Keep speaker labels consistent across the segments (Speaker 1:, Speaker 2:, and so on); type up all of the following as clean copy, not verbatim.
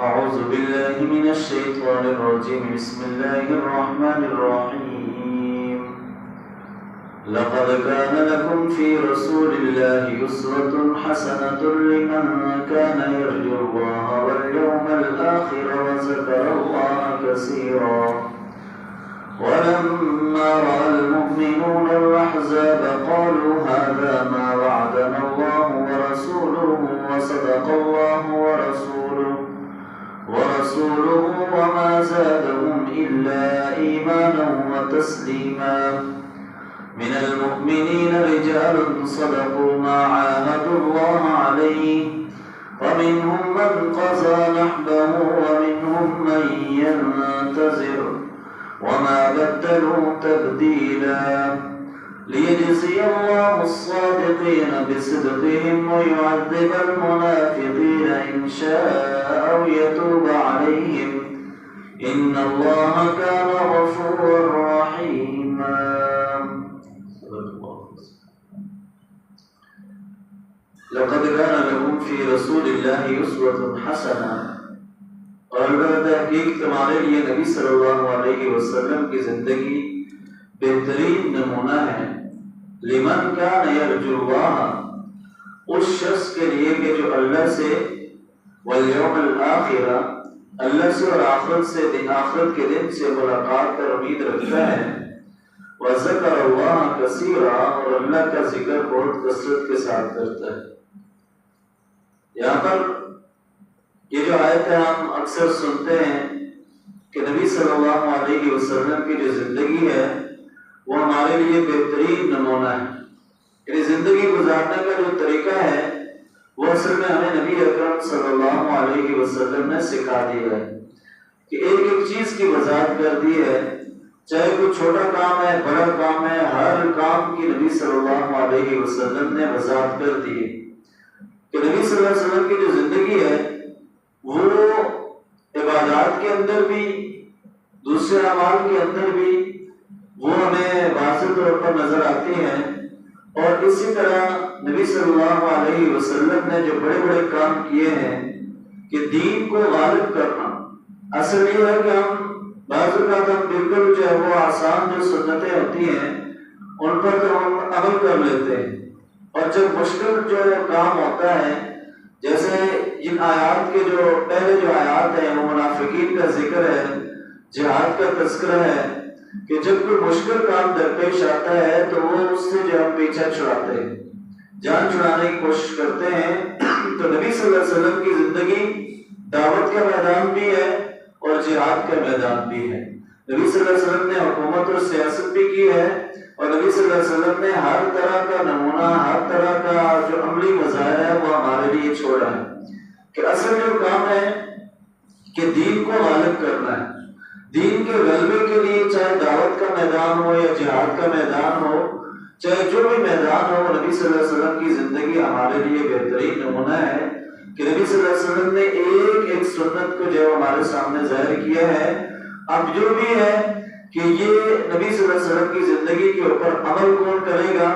Speaker 1: أعوذ بالله من الشيطان الرجيم بسم الله الرحمن الرحيم لقد كان لكم في رسول الله أسوة حسنة لمن كان يرجو الله واليوم الآخر وذكر الله كثيرا ولما رأى المؤمنون الأحزاب قالوا هذا ما وعدنا الله ورسوله وصدق الله ورسوله وما زادهم إلا إيمانا وتسليما من المؤمنين رجال صدقوا ما عاهدوا الله عليه ومنهم من قضى نحبه ومنهم من ينتظر وما بدلوا تبديلا ليجزي الله الصادقين بصدقهم ويعذب المنافقين إن شاء أو يتوب عليهم إن الله كان غفورا رحيما. لقد كان لكم في رسول الله أسوة حسنة اور تحقیق تمہارے لیے نبی صلی اللہ علیہ وسلم کی زندگی بہترین نمونہ ہے. لمن کان یرجو اللہ اس شخص کے لیے کہ جو اللہ سے والیوم الآخر اللہ سے اور آخرت کے دن سے ملاقات پر امید رکھتا ہے. وذکر اللہ کثیرا اور اللہ کا ذکر بہت کثرت کے ساتھ کرتا ہے. یہاں پر یہ جو آیت ہے ہم اکثر سنتے ہیں کہ نبی صلی اللہ علیہ وسلم کی جو زندگی ہے وہ ہمارے لیے بہترین نمونہ ہے. یعنی زندگی گزارنے کا جو طریقہ ہے وہ اصل میں ہمیں نبی اکرم صلی اللہ علیہ وسلم نے سکھا دیا ہے کہ ایک ایک چیز کی وضاحت کر دی ہے. چاہے کوئی چھوٹا کام ہے بڑا کام ہے ہر کام کی نبی صلی اللہ علیہ وسلم نے وضاحت کر دی ہے کہ نبی صلی اللہ علیہ وسلم کی جو زندگی ہے وہ عبادات کے اندر بھی دوسرے اعمال کے اندر بھی وہ ہمیں واضح طور پر نظر آتی ہیں. اور اسی طرح نبی صلی اللہ علیہ وسلم نے جو بڑے بڑے کام کیے ہیں کہ دین کو غالب کرنا. اصل یہ ہے کہ ہم بعض اوقات ہم بالکل جو ہے وہ آسان جو سنتیں ہوتی ہیں ان پر تو ہم عمل کر لیتے ہیں اور جب مشکل جو کام ہوتا ہے جیسے جن آیات کے جو پہلے جو آیات ہیں وہ منافقین کا ذکر ہے جہاد کا تذکرہ ہے کہ جب کوئی مشکل کام درپیش آتا ہے تو وہ اس سے جو ہم پیچھا چھڑاتے ہیں جان چھڑانے کی کوشش کرتے ہیں. تو نبی صلی اللہ علیہ وسلم کی زندگی دعوت کا میدان بھی ہے اور جہاد کا میدان بھی ہے. نبی صلی اللہ علیہ وسلم نے حکومت اور سیاست بھی کی ہے اور نبی صلی اللہ علیہ وسلم نے ہر طرح کا نمونہ ہر طرح کا جو عملی مظاہر ہے وہ ہمارے لیے چھوڑا ہے کہ اصل جو کام ہے کہ دین کو غالب کرنا ہے. دین کے غلبے کے لیے چاہے دعوت کا میدان ہو یا جہاد کا میدان ہو چاہے جو بھی میدان ہو نبی صلی اللہ علیہ وسلم کی زندگی ہمارے لیے بہترین نمونہ ہے کہ نبی صلی اللہ علیہ وسلم نے ایک ایک سنت کو جو ہمارے سامنے ظاہر کیا ہے. اب جو بھی ہے کہ یہ نبی صلی اللہ علیہ وسلم کی زندگی کے اوپر عمل کون کرے گا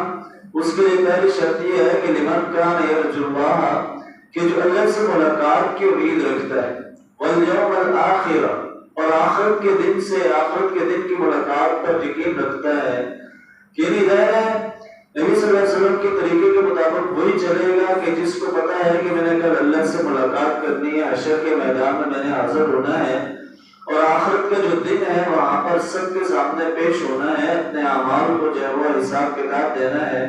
Speaker 1: اس کے لیے پہلی شرط یہ ہے کہ لمن کان یرجو اللہ کہ جو اللہ سے ملاقات کی امید رکھتا ہے والیوم الآخر اور آخرت کے دن کی ملاقات پر یقین رکھتا ہے کہ نہیں ظاہر ہے نبی صلی اللہ علیہ وسلم کے طریقے کے مطابق وہی چلے گا کہ جس کو پتا ہے کہ میں نے کل اللہ سے ملاقات کرنی ہے حشر کے میدان میں میں نے حاضر ہونا ہے اور آخرت کا جو دن ہے وہاں پر سب کے سامنے پیش ہونا ہے اپنے اعمال کو جو ہے وہ حساب کتاب دینا ہے.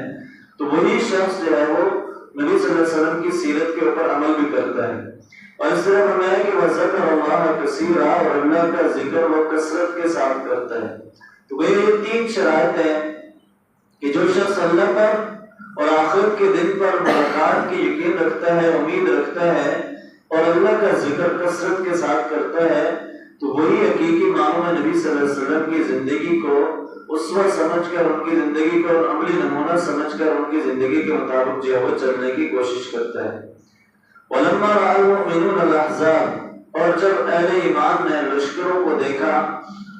Speaker 1: تو وہی شخص جو ہے وہ نبی صلی اللہ علیہ وسلم کی سیرت کے اوپر عمل بھی کرتا ہے. اور اس طرح فرمایا کہ وذکر اللہ کثیرا اور اللہ کا ذکر وہ کثرت کے ساتھ کرتا ہے. تو یہ تین شرائط ہیں کہ جو شخص اللہ پر اور آخرت کے دن پر ملاقات کی یقین رکھتا ہے امید رکھتا ہے اور اللہ کا ذکر کثرت کے ساتھ کرتا ہے تو وہی حقیقی معنوں میں نبی صلی اللہ علیہ وسلم کی زندگی کو اسوہ سمجھ کر ان کی زندگی کو عملی نمونہ سمجھ کر ان کی زندگی کے مطابق جو ہے وہ چلنے کی کوشش کرتا ہے. وَلَمَّا رَأَى الْمُؤْمِنُونَ الْأَحْزَابَ اور جب اہل ایمان نے لشکروں کو دیکھا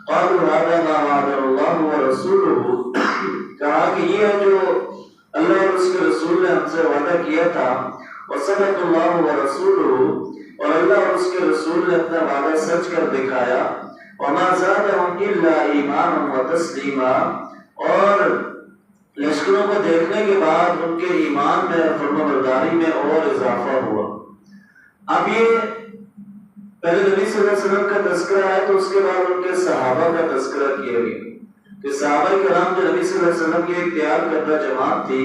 Speaker 1: قَالُوا هَذَا مَا وَعَدَنَا اللَّهُ وَرَسُولُهُ کہا کہ یہ ہے جو اللہ اور اس کے رسول نے ہم سے وعدہ کیا تھا. وَصَدَقَ اللَّهُ وَرَسُولُهُ اور اللہ اور اس کے رسول نے اپنا وعدہ سچ کر دکھایا۔ وما زادهم الا ایمانا وتسلیما، اور لشکروں کو دیکھنے کے بعد ان کے ایمان میں اور فرمانبرداری میں اور اضافہ ہوا۔ اب یہ پہلے نبی صلی اللہ علیہ وسلم کا تذکرہ ہے، تو اس کے بعد ان کے صحابہ کا تذکرہ کیا گیا کہ صحابہ کرام جو نبی صلی اللہ علیہ وسلم کی اختیار کردہ جماعت تھی،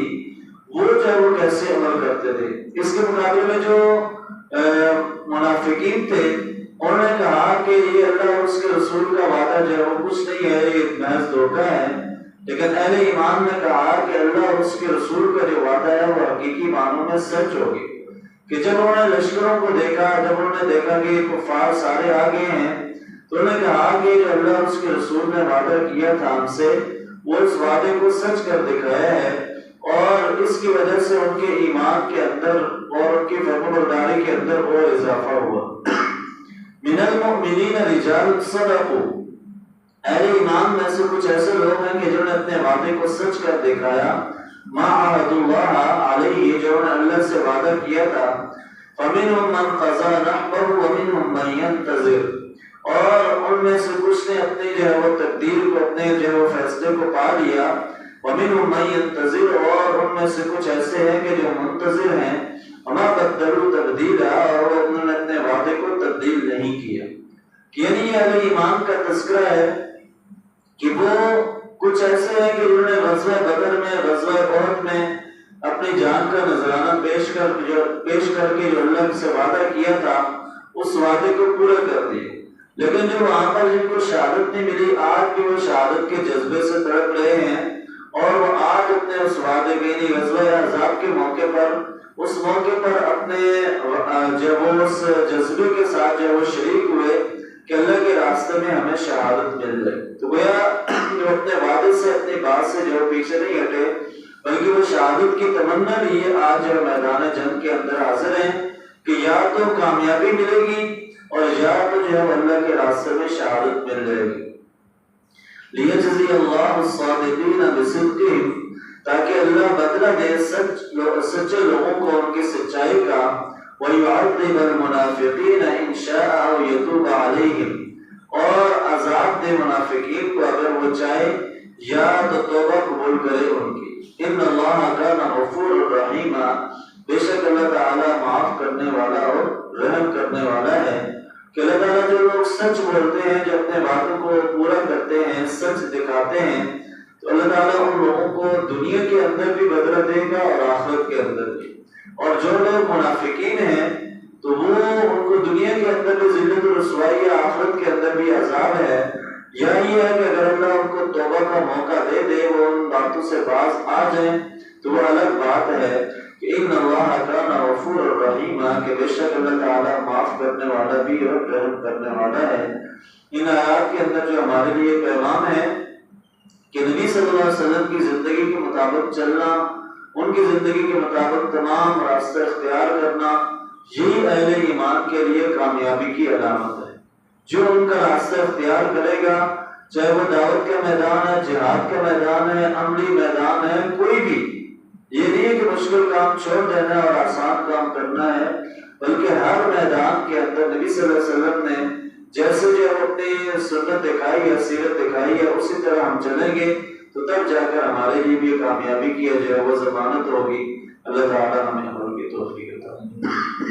Speaker 1: وہ جو ہے وہ کیسے عمل کرتے تھے۔ اس کے مقابلے میں جو منافقین تھے، انہوں نے کہا کہ یہ اللہ اور اس کے رسول کا وعدہ جو ہے وہ کچھ نہیں ہے، یہ محض دھوکہ ہے۔ لیکن اہل ایمان نے کہا کہ اللہ اور اس کے رسول کا جو وعدہ ہے وہ حقیقی معنوں میں سچ ہوگی، کہ جب انہوں نے لشکروں کو دیکھا، جب انہوں نے دیکھا کہ کفار سارے آگے ہیں، تو انہوں نے کہا کہ جو اللہ اور اس کے رسول نے وعدہ کیا تھا ہم سے، وہ اس وعدے کو سچ کر دکھایا ہے، اور اس کی وجہ سے ان کے ایمان کے اندر اور ان کی فرمانبرداری کے اندر اور اضافہ ہوا۔ من المؤمنین رجال صدقوا، اہل ایمان میں سے کچھ ایسے لوگ ہیں کہ جنہوں نے اپنے وعدے کو سچ کر دکھایا، ما عہد اللہ علیہ، جو انہوں نے اللہ سے وعدہ کیا تھا، فمنہم من قضى نحبه ومنہم من ينتظر، اور ان میں سے کچھ نے اپنی جو ہے وہ تقدیر کو، اپنے جو ہے وہ فیصلے کو پا لیا، ومنہم من ينتظر، اور ان میں سے کچھ ایسے ہیں کہ جو منتظر ہیں، وما بدلوا تبدیلا، اور انہوں نے اپنے وعدے کو تبدیل نہیں کیا۔ یعنی یہ اہل ایمان کا تذکرہ ہے کہ وہ کچھ ایسے ہیں کہ جنہوں نے غزوہ بدر میں، غزوہ احد میں اپنی جان کا نذرانہ پیش کر کے جو اللہ سے وعدہ کیا تھا، اس وعدے کو پورا کر دیا، لیکن جو وہاں پر جن کو شہادت نہیں ملی، آج بھی وہ شہادت کے جذبے سے تڑپ رہے ہیں، اور وہ آج اپنے اس وعدے کے، یعنی غزوہ احزاب کے موقع پر، اس موقع پر اپنے جب وہ اس جذبے کے ساتھ جو وہ شریک ہوئے کہ اللہ کے راستے میں ہمیں شہادت مل جائے، تو گویا جو اپنے وعدے سے، اپنی بات سے جو پیچھے نہیں ہٹے، بلکہ وہ شہادت کی تمنا لیے آج میدان جنگ کے اندر حاضر ہیں کہ یا تو کامیابی ملے گی اور یا تو جو ہے اللہ کے راستے میں شہادت مل جائے گی۔ لیجزی اللہ الصادقین بصدقہم، تاکہ اللہ بدلہ دے سچے لوگوں کو ان کی سچائی کا، وَيُعَذِّبَ الْمُنَافِقِينَ إِنْ شَاءَ أَوْ يَتُوبَ عَلَيْهِمْ، اور عذاب دے منافقین کو اگر وہ چاہے یا تو توبہ قبول کرے ان کی۔ ان اللہ کان غفور الرحیم، بے شک اللہ تعالی معاف کرنے والا اور رحم کرنے والا ہے۔ کہ اللہ تعالیٰ جو لوگ سچ بولتے ہیں، جو اپنے باتوں کو پورا کرتے ہیں، سچ دکھاتے ہیں، تو اللہ تعالیٰ ان لوگوں کو دنیا کے اندر بھی بدلہ دے گا اور آخرت کے اندر بھی۔ اور جو لوگ منافقین ہیں تو وہ ان کو دنیا کے اندر بھی ذلت و رسوائی، آخرت کے اندر بھی عذاب ہے۔ یا یہ ہے کہ اگر اللہ ان کو توبہ کا موقع دے دے، وہ ان باتوں سے باز آ جائیں، تو وہ الگ بات ہے کہ ان اللہ کان غفور الرحیم، کہ بے شک اللہ تعالیٰ معاف کرنے والا بھی اور رحم کرنے والا ہے۔ ان آیات کے اندر جو ہمارے لیے پیغام ہے کہ نبی صلی اللہ علیہ وسلم کی زندگی کے مطابق چلنا، ان کی زندگی کے مطابق تمام راستہ اختیار کرنا، یہی اہل ایمان کے لیے کامیابی کی علامت ہے۔ جو ان کا راستہ اختیار کرے گا، چاہے وہ دعوت کا میدان ہے، جہاد کا میدان ہے، عملی میدان ہے، کوئی بھی، یہ نہیں ہے کہ مشکل کام چھوڑ دینا اور آسان کام کرنا ہے، بلکہ ہر میدان کے اندر نبی صلی اللہ علیہ وسلم نے جیسے جو اپنی سنت دکھائی ہے، سیرت دکھائی ہے، اسی طرح ہم چلیں گے تو تب جا کر ہمارے لیے بھی کامیابی کی جو ہے وہ ضمانت ہوگی۔ اللہ تعالیٰ ہمیں عمل کی توفیق عطا فرمائے۔